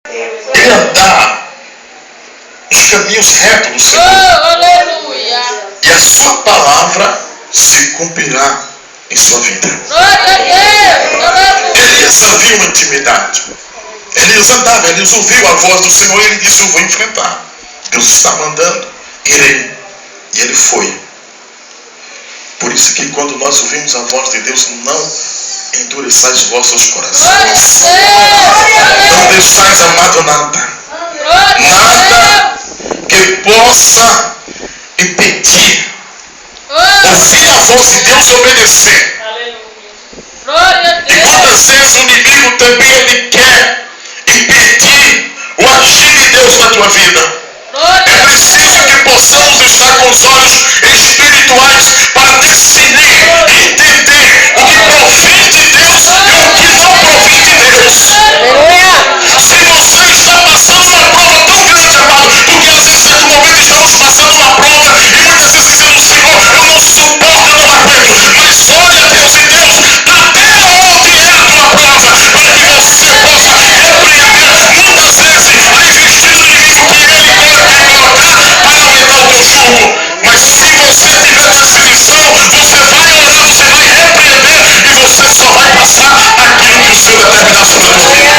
Ele andar nos caminhos retos do Senhor. Aleluia. E a sua palavra se cumprirá em sua vida. Glória a Deus. Elias havia uma intimidade. Elias andava, Elias ouviu a voz do Senhor e ele disse: eu vou enfrentar. Deus está mandando, irei. E ele foi. Por isso que quando nós ouvimos a voz de Deus, não endureçais os vossos corações. Não deixais, amado, nada. Nada que possa impedir ouvir a voz de Deus e obedecer. E quantas vezes o inimigo também ele quer impedir o agir de Deus na tua vida. É preciso que possamos estar com os olhos espirituais para discernir e entender o que provém de Deus e o que não provém de Deus. Se você está passando uma prova tão grande, amado, porque às vezes em algum momento estamos passando uma prova e muitas vezes dizemos: Senhor, eu não suporto, eu não aguento. Mas olha, Deus, e Deus até onde é a tua prova, para que você possa repreender muitas vezes a investida do inimigo que ele quer colocar para aumentar o teu jugo. Mas se você tiver disposição, você vai orar, você vai repreender e você só vai passar aquilo que o Senhor determinar sobre a tua vida.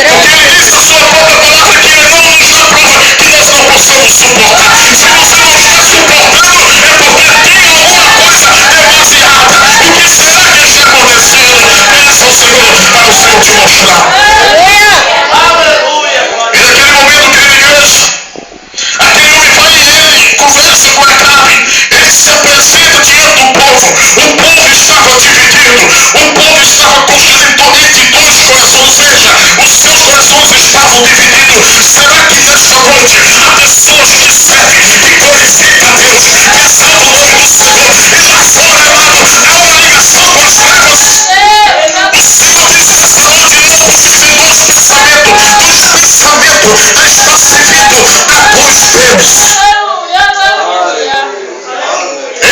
Porque ele disse na sua própria palavra que ele não nos dá prova que nós não possamos suportar. Se você não está suportando, é porque tem alguma coisa demasiada. O que será que está acontecendo? Peça ao Senhor para o Senhor te mostrar. E naquele momento, querida igreja, aquele homem vai e ele conversa com Acabe. Ele se apresenta diante do povo. O povo estava dividido. O povo estava constituído entre dois corações. Ou seja, os seus corações estavam divididos. Será que nesta noite há pessoas que servem e glorificam a Deus, que exaltam o nome do Senhor e lá fora, amado, há uma ligação com as trevas? O Senhor diz nesta noite: não fique no nosso pensamento. Todo pensamento está servindo a dois Deus.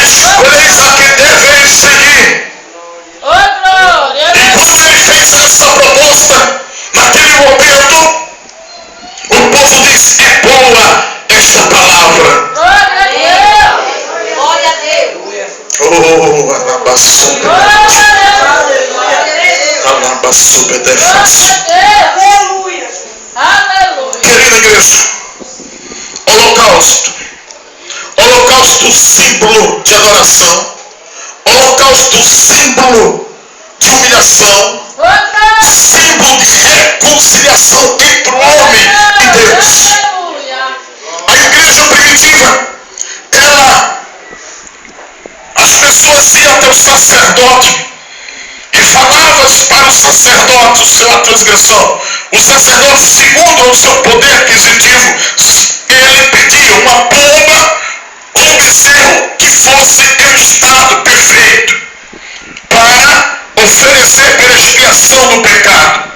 Escolheis a que deveis seguir. E quando ele fez essa proposta, naquele momento, o povo diz: é boa esta palavra. Oh, alabaçuba. Alabaçuba de face. Querida igreja, holocausto. Holocausto, símbolo de adoração. Holocausto, símbolo de humilhação. Símbolo de reconciliação entre o homem e Deus. A igreja primitiva, as pessoas iam até o sacerdote e falavam para o sacerdote o seu transgressão. O sacerdote, segundo o seu poder aquisitivo, ele pedia uma pomba ou um bezerro que fosse em estado perfeito para oferecer pela expiação do pecado.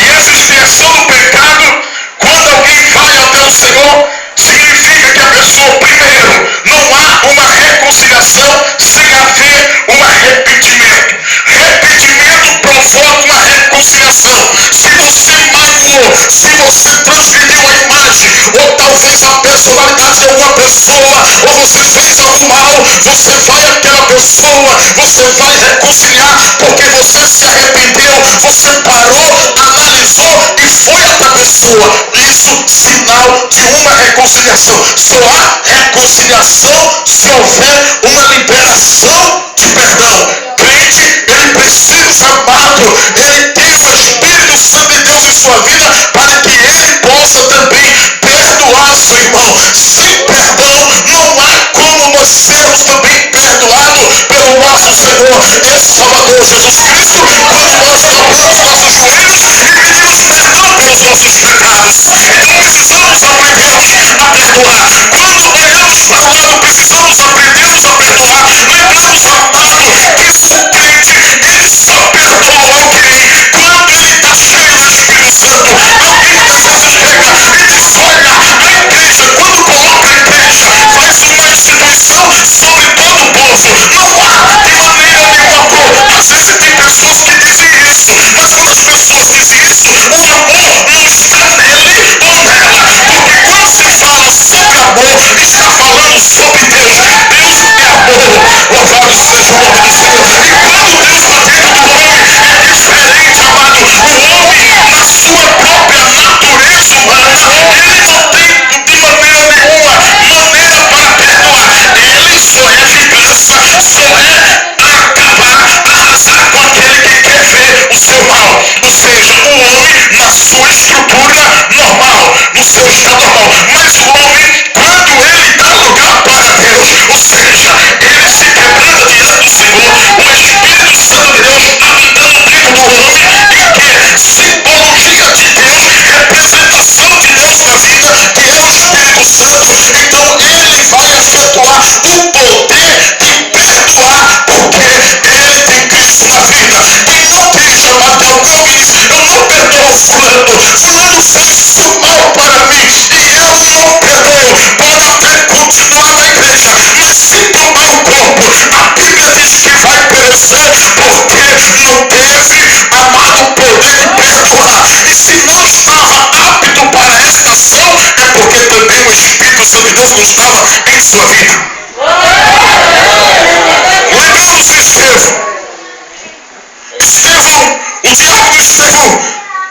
E essa expiação do pecado, quando alguém vai até o Senhor, significa que a pessoa, primeiro, não há uma reconciliação sem haver um arrependimento. Arrependimento provoca uma reconciliação. Se você magoou, se você transgrediu a imagem, ou talvez a personalidade de alguma pessoa, ou você fez algum mal, você vai àquela pessoa, você vai reconciliar, porque você se arrependeu, você parou, analisou e foi até a pessoa. Isso, sinal de uma reconciliação. Só há reconciliação se houver uma liberação de perdão. Crente, ele precisa, amado, ele tem o Espírito Santo de Deus em sua vida para que ele possa também perdoar seu irmão. Sem perdão, não há como nós sermos também perdoados pelo nosso Senhor e Salvador Jesus Cristo, quando nós dobramos nossos joelhos e pedimos perdão pelos nossos pecados. Então precisamos aprender a perdoar. Quando olhamos para o lado, precisamos aprender a perdoar. Lembramos, amado, que o crente, ele só perdoa alguém quando ele está cheio do Espírito Santo. Alguém muitas vezes chega e diz: olha, a igreja, quando coloca a igreja, faz uma instituição sobre todo o povo. Não há de maneira nenhuma, às vezes tem isso mal para mim e eu não perdoo. Pode até continuar na igreja, mas se tomar o corpo, a Bíblia diz que vai perecer, porque não teve, amado, poder de perdoar. E se não estava apto para esta ação, é porque também o Espírito Santo de Deus não estava em sua vida. Lembramos de Estevão. Estevão, o diácono Estevão,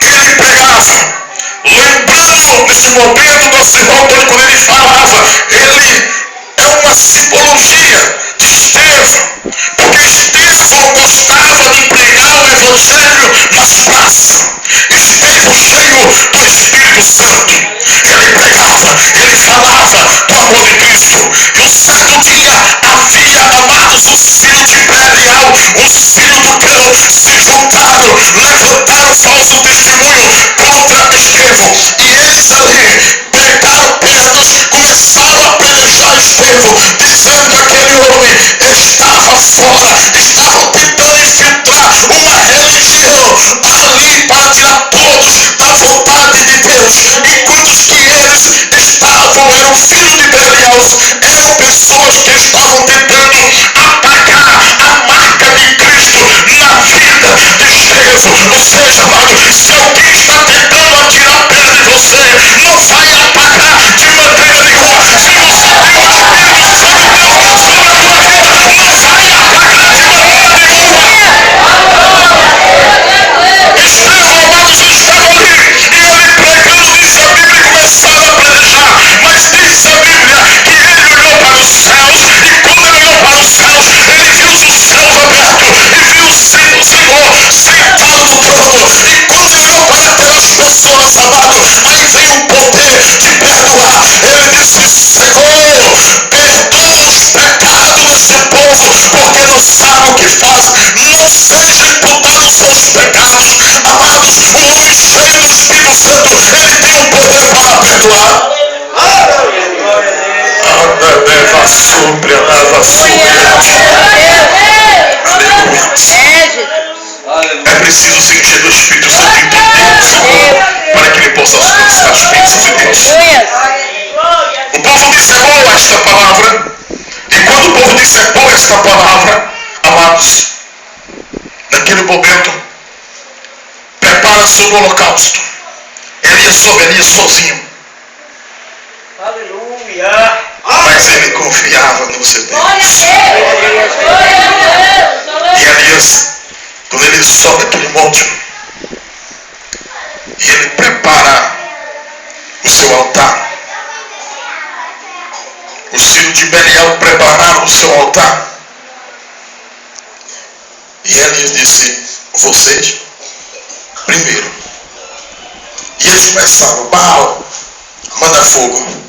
ele pregava. Lembrando nesse momento do sermão, quando ele falava, ele é uma simbologia de Estevão, porque Estevão gostava de pregar o Evangelho nas praças. Estevão, cheio do Espírito Santo, ele pregava, ele falava do amor de Cristo. E um certo dia havia, amados, os filhos de Belial, os filhos do cão, se juntaram, levantaram falso testemunho contra Estevão. E eles ali pegaram pedras, começaram a pelejar Estevão, dizendo que aquele homem estava fora, estavam tentando infiltrar uma religião ali para tirar todos da vontade de Deus, enquanto que eles estavam, eram filhos de Belial, eram pessoas que estavam tentando apagar a marca de Cristo na vida de Estevão. Ou seja, amado, se alguém está tentando atirar pedra de você, não vai apagar de maneira nenhuma. Se você tem o Espírito Santo de Deus sobre a tua vida, não vai apagar de maneira nenhuma. Estevão, amados, estava ali e ele pregando, diz a Bíblia, e começaram a pelejar. Mas diz a Bíblia que ele olhou para os céus, e quando ele olhou para os céus, ele viu os céus abertos e viu o Senhor sentado no trono. E quando ele olhou para aquelas pessoas, amado, aí vem o poder de perdoar. Ele disse: Senhor, perdoa os pecados desse povo, porque não sabe o que faz. Não seja imputado os seus pecados. Amados, o homem cheio do Espírito Santo, ele tem o poder para perdoar. É preciso se encher do Espírito Santo entender para que ele possa alcançar as bênçãos de Deus. O povo discernou esta palavra, e quando o povo discernou esta palavra, amados, naquele momento, prepara-se o holocausto. Elias sozinho. Aleluia. Mas ele confiava no seu Deus. E Elias, quando ele sobe aquele monte, e ele prepara o seu altar, os filhos de Belial prepararam o seu altar, e Elias disse: vocês primeiro. E eles começaram: Baal, manda fogo.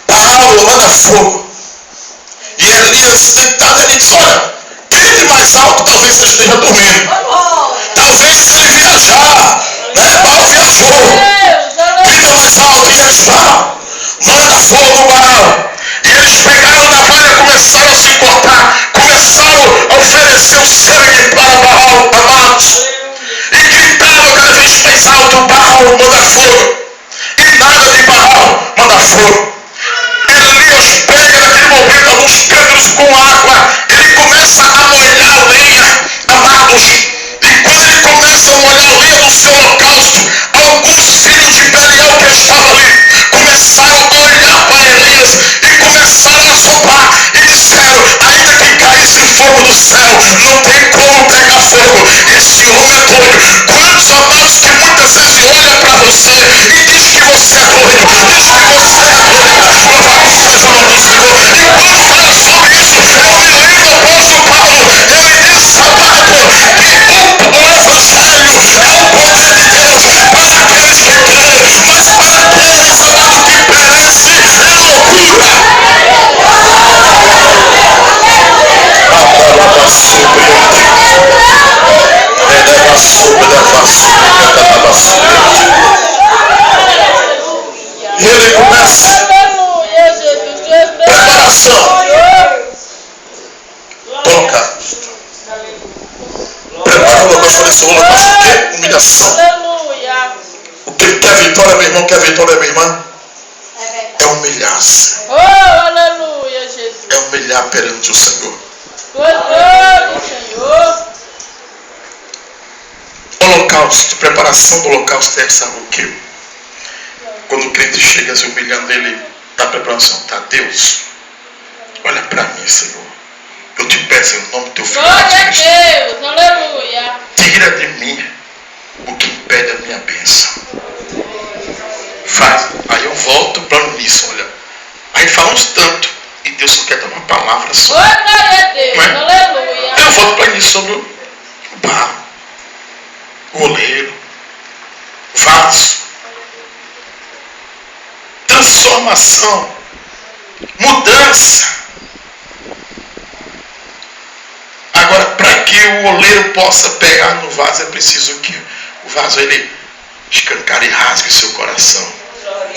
Baal, manda fogo. E Elias, sentado, ele disse: olha, grite mais alto, talvez você esteja dormindo. Talvez ele viajar, né? Baal viajou. Grita mais alto. E eles: Baal, manda fogo, Baal. E eles pegaram na valha, começaram a se cortar, começaram a oferecer o sangue para Baal, amados. E gritaram cada vez mais alto: Baal, manda fogo. E nada de Baal, manda fogo. Elias pega naquele momento alguns cântaro com água, ele começa a molhar a lenha, amados. E quando ele começa a molhar a lenha no seu holocausto, alguns filhos de Belial que estavam ali começaram a olhar para Elias e começaram a zombar e disseram: ainda que caísse fogo do céu, não tem como pegar fogo. Esse homem é doido. Quantos, amados, que muitas vezes olha para você e diz que você é doido, diz que você é doido. Louvado seja o nome do Senhor. E quando fala sobre isso, eu me lembro do apóstolo Paulo. Ele disse: amado, que o Evangelho é o poder de Deus para aqueles que creem, mas para aqueles, amado, que perecem, é loucura. irmão, quer vitória, minha irmã? É humilhar-se. Oh, aleluia, Jesus. É humilhar perante o Senhor. Glória, Senhor. Holocausto, preparação do holocausto é, sabe o que? Quando o crente chega se humilhando, ele está preparando, tá, Deus, olha para mim, Senhor. Eu te peço em nome do teu filho. Glória a Deus, aleluia. Tira de mim o que impede a minha bênção. Faz. Aí eu volto para nisso, olha. Aí falamos tanto e Deus só quer dar uma palavra só. Glória a Deus, Não é? aleluia. Eu volto para nisso sobre o barro, o oleiro, vaso. Transformação, mudança. Agora, para que o oleiro possa pegar no vaso, é preciso que o vaso ele escancare e rasgue seu coração.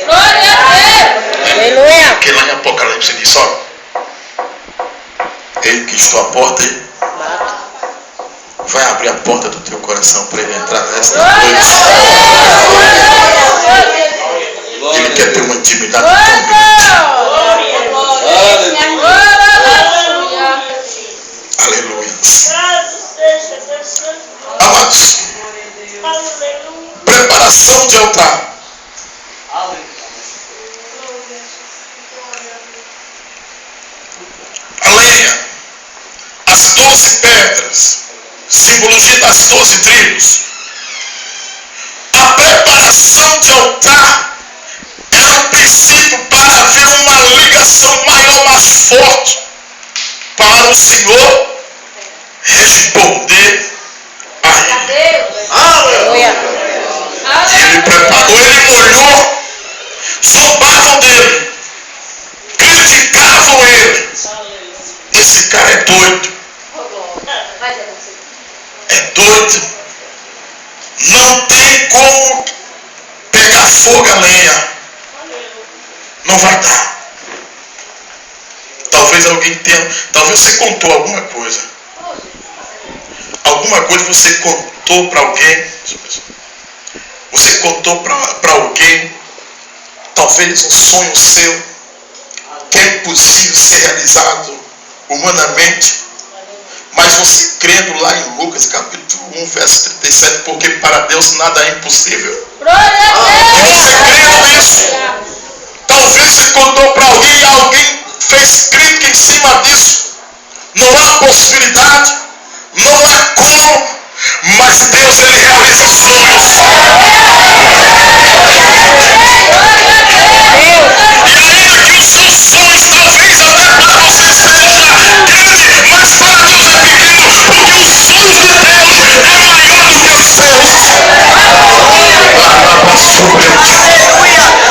Glória a Deus. Aleluia. Porque lá em Apocalipse diz, ó, ele que estou à porta aí, vai abrir a porta do teu coração para ele entrar nessa noite. Ele quer ter uma intimidade tão grande. Aleluia. Amados, preparação de altar. A lenha, as 12 pedras, simbologia das 12 tribos. A preparação de altar era um princípio para haver uma ligação maior, mais forte, para o Senhor responder a ele. Aleluia. Ele preparou, ele molhou, zombavam dele, criticavam ele. Esse cara é doido. É doido. Não tem como pegar fogo a lenha. Não vai dar. Talvez alguém tenha. Talvez você contou alguma coisa. Alguma coisa você contou para alguém. Você contou para alguém. Talvez um sonho seu que é impossível ser realizado humanamente. Mas você crendo lá em Lucas capítulo 1, verso 37, porque para Deus nada é impossível. Você crendo nisso? Talvez você contou para alguém e alguém fez crítica em cima disso. Não há possibilidade, não há como, mas Deus ele realiza sonhos. E ainda que os seus sonhos talvez até para você seja grande, mas para Deus é pequeno, porque os sonhos de Deus é maior do que os seus.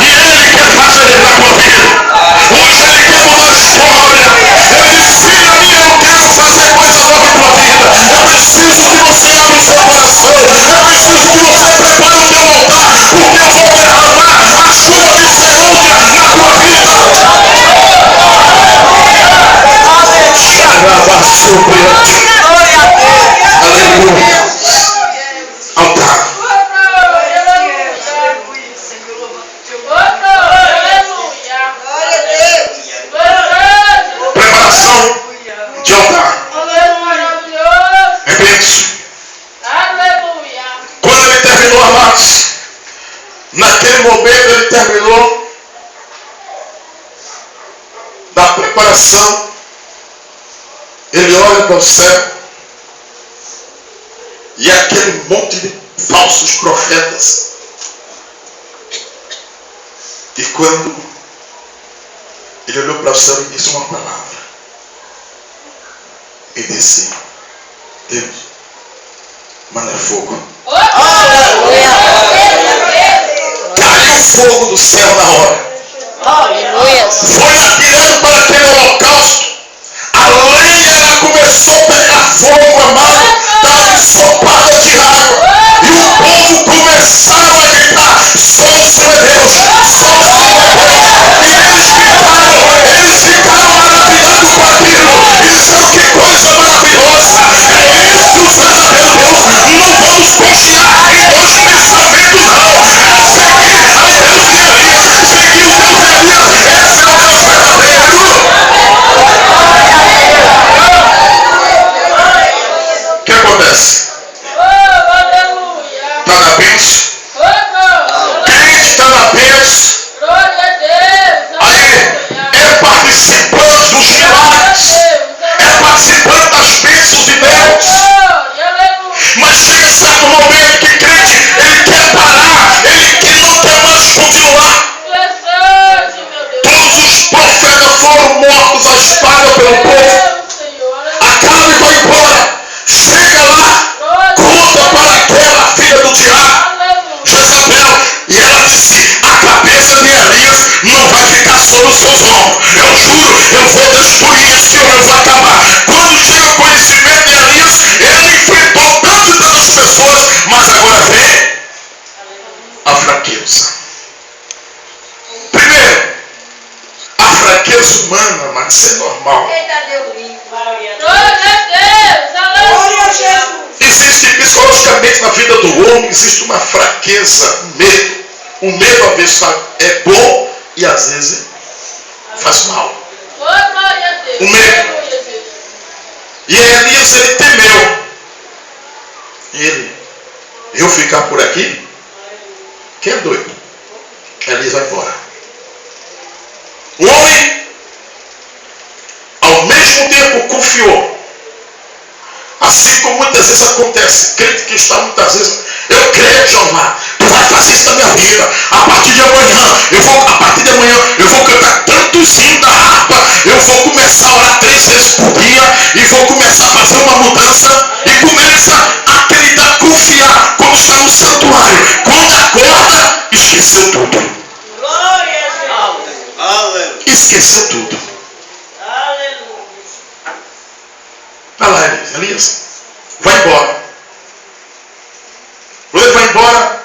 E Ele quer fazer na tua vida. Hoje Ele quer mudar a história. Ele diz, filha minha, eu quero fazer coisa nova na tua vida. Eu preciso que você abra o seu coração. Eu preciso que você prepare o teu altar, porque eu vou derramar a chuva de seúndia na tua vida. Aleluia. Altar. Preparação de altar. Repito. Quando ele terminou, amados, naquele momento ele terminou da preparação. Ele olha para o céu e aquele monte de falsos profetas. E quando ele olhou para o céu e disse uma palavra, e disse, Deus, manda fogo. Caiu fogo do céu na hora. Aleluia. Foi atirando para aquele holocausto. A lenha começou a pegar fogo, amado. Estava ensopada de água. E o povo começava a gritar, só o Senhor é Deus, só o Senhor é Deus. E eles ficaram maravilhados com aquilo. E disseram, que coisa maravilhosa. É esse o verdadeiro Deus. Não vamos confiar em dois pensamentos, não. É seguir a Deus benção. Crente está na bênção. Aí é participante dos milagres. É participante das bênçãos de Deus. Mas chega certo momento que crente, ele quer parar, ele não quer mais continuar. Todos os profetas foram mortos à espada pelo povo. Acabe e vai embora. Chega lá, conta para aquela filha do diabo, Jezabel, e ela disse: a cabeça de Elias não vai ficar sobre os seus ombros. Eu juro, eu vou destruir esse homem, eu vou acabar. Quando chega o conhecimento de Elias, ele enfrentou tantas pessoas, mas agora vem a fraqueza. Primeiro, a fraqueza humana, mas isso é normal. Existe psicologicamente na vida do homem, existe uma fraqueza, um medo. O medo às vezes é bom e às vezes faz mal. O medo. E Elias, ele temeu. Eu ficar por aqui? Quem é doido? Elias vai embora. O homem, ao mesmo tempo, confiou. Assim como muitas vezes acontece, crente que está muitas vezes, eu creio, Jeová, tu vai fazer isso na minha vida. A partir de amanhã eu vou cantar tantos hinos da harpa, eu vou começar a orar 3 vezes por dia e vou começar a fazer uma mudança e começa a acreditar, confiar, como está no santuário. Quando acorda, esqueceu tudo. Esqueceu tudo. Vai lá, Elias. Vai embora. Quando ele vai embora,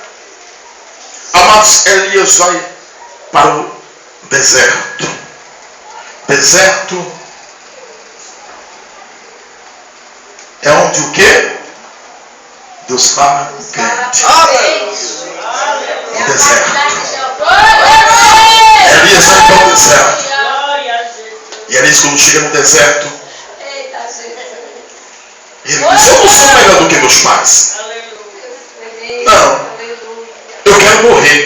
amados, Elias vai para o deserto. Deserto é onde o quê? Deus fala com o crente. O deserto. Elias vai para o deserto. E Elias, quando chega no deserto, ele diz: eu não sou melhor do que meus pais. Não, eu quero morrer.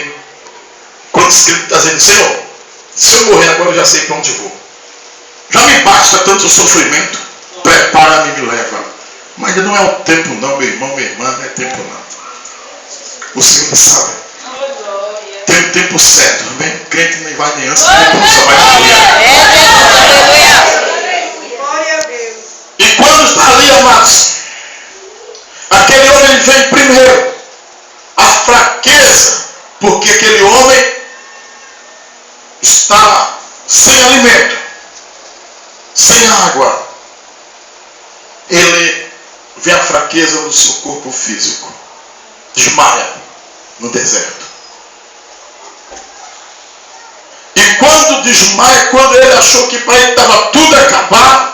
Quando o Espírito está dizendo: Senhor, se eu morrer agora, eu já sei para onde vou. Já me basta tanto sofrimento. Prepara-me e me leva. Mas ainda não é o tempo não, meu irmão, minha irmã, não é tempo não. O Senhor sabe. Tem o tempo certo, amém? O crente nem vai nem antes, nem só vai e quando está ali, amados, aquele homem, ele vem primeiro a fraqueza, porque aquele homem está sem alimento, sem água. Ele vê a fraqueza no seu corpo físico, desmaia no deserto. E quando desmaia, quando ele achou que para ele estava tudo acabado,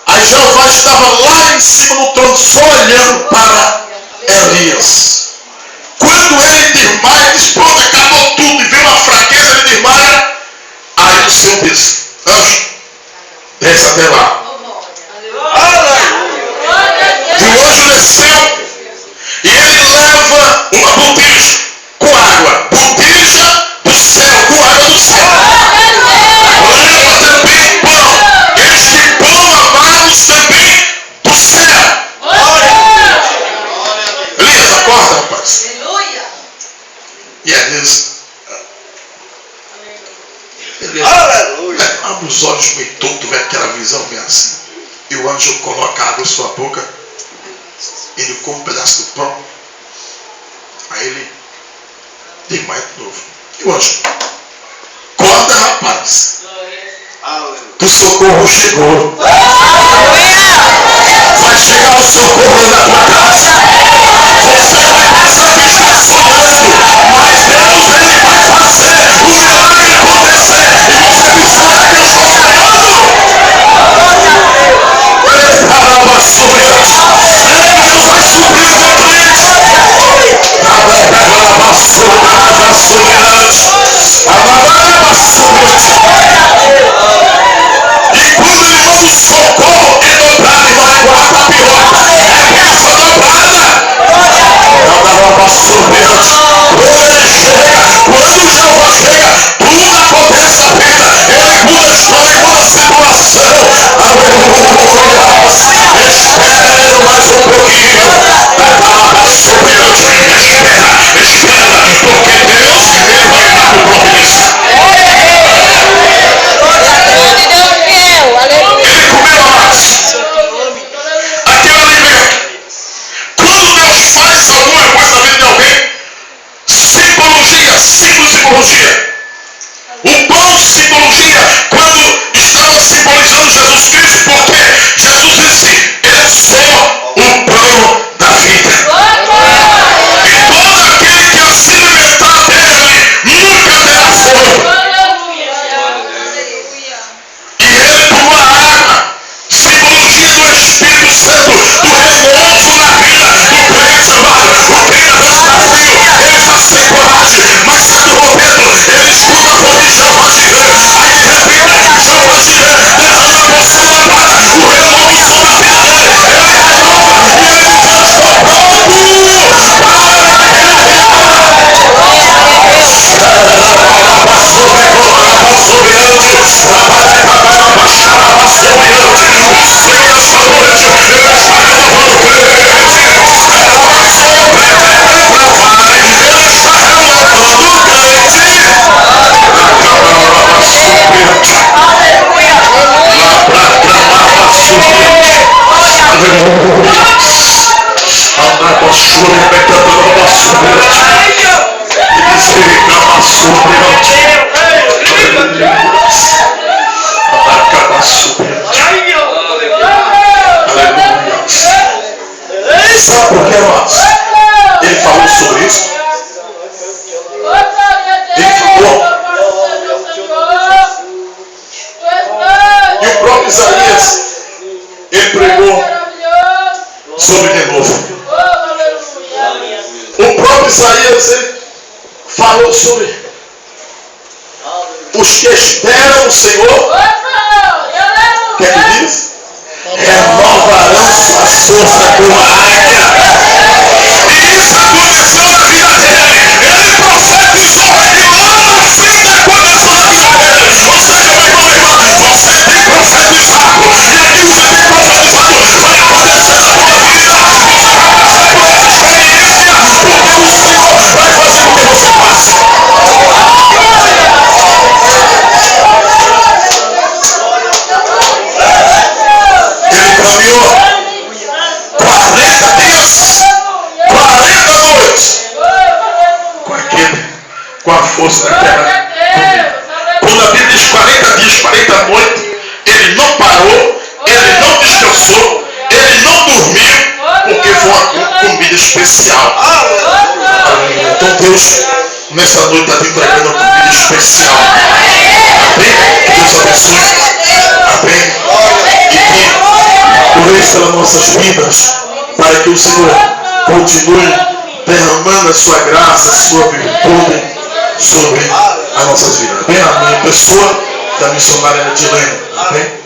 aí Jeová estava lá em cima no trono, só olhando para Elias. Quando ele desmaia, diz: pronto, acabou tudo, e vê uma fraqueza, ele desmaia. Aí o Senhor diz: anjo, desce até lá. E o anjo desceu, e ele leva uma botija com água. Botija do céu, com água do céu. Leva também pão. Este pão, amados, também do céu. Elias, acorda, rapaz. E Elias, abre os olhos meio tonto, vê aquela visão bem assim. E o anjo coloca água em sua boca. Ele come um pedaço do pão. Aí ele desmaia de novo. E o anjo: acorda, rapaz, que o socorro chegou. Vai chegar o socorro na tua casa. Você vai pensar que está sonhando, mas Deus, ele vai fazer o milagre acontecer. E você pensar que eu estou sonhando. Deus vai suprir o teu cliente. E quando ele manda o socorro, é dobrado, irmão, é 4 tapioca. É bênção dobrada. sobre ti. E se reclama sobre ti. Acaba sobre ti. Aleluia. Sabe por que, amados? Ele falou sobre isso. Ele falou. E o próprio Isaías, ele pregou sobre renovo. O próprio Isaías, ele falou sobre os que esperam o Senhor. O que é que diz? Renovarão sua força como a águia. E isso aconteceu na vida dele. Ele profetizou que lá no fim da condição da vida dele. Ou seja, meu irmão, você tem profetizado. E aquilo que você tem profetizado vai acontecer na tua vida. Você vai passar por essa experiência. Porque o Senhor vai fazer com que você passe. Ele caminhou 40 dias, 40 noites com a força da terra. Quando a Bíblia diz 40 dias, 40 noites, ele não parou, ele não descansou, ele não dormiu, porque foi uma comida especial. Então Deus, nessa noite, está te entregando uma comida especial. Amém? Que Deus abençoe. Amém? Por isso pelas nossas vidas, para que o Senhor continue derramando a sua graça, a sua virtude sobre as nossas vidas. Amém? A minha pessoa da missionária Edilene. Amém?